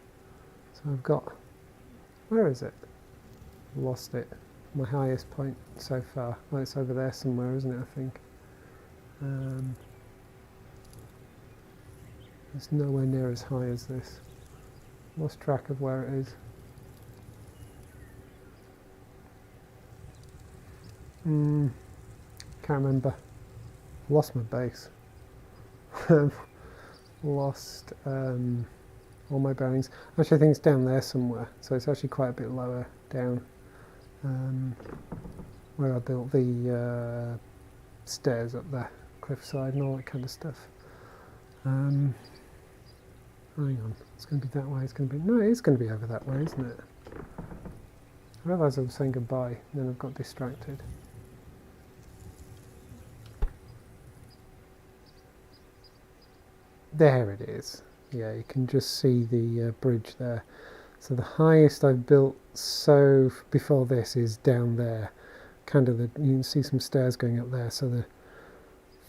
So I've got, where is it? Lost it. My highest point so far. Oh, it's over there somewhere, isn't it, I think. It's nowhere near as high as this. Lost track of where it is. Can't remember. Lost my base. Lost all my bearings. Actually, I think it's down there somewhere, so it's actually quite a bit lower down, where I built the stairs up there, cliffside and all that kind of stuff. Hang on, it's going to be that way, it's going to be, no, it's going to be over that way, isn't it? I realised I was saying goodbye, and then I've got distracted. There it is. Yeah, you can just see the bridge there. So the highest I've built before this is down there. Kind of you can see some stairs going up there. So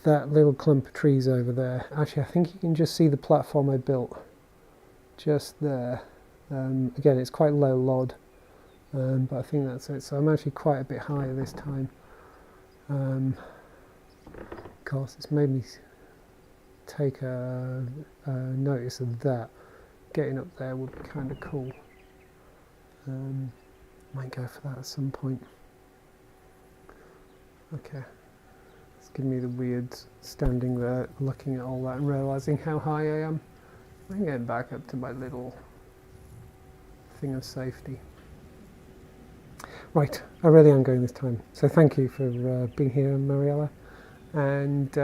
that little clump of trees over there. Actually, I think you can just see the platform I built just there. Again, it's quite low LOD. but I think that's it. So I'm actually quite a bit higher this time. Of course, it's made me take a notice of that. Getting up there would be kind of cool. Might go for that at some point. Okay, it's giving me the weird standing there, looking at all that and realising how high I am. I'm getting back up to my little thing of safety. Right, I really am going this time. So thank you for being here, Mariella. And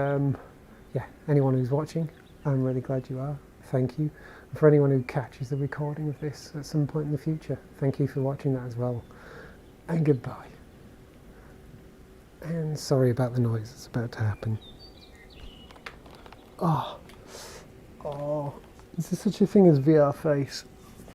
yeah, anyone who's watching, I'm really glad you are. Thank you. And for anyone who catches the recording of this at some point in the future, thank you for watching that as well. And goodbye. And sorry about the noise that's about to happen. Oh, is there such a thing as VR face?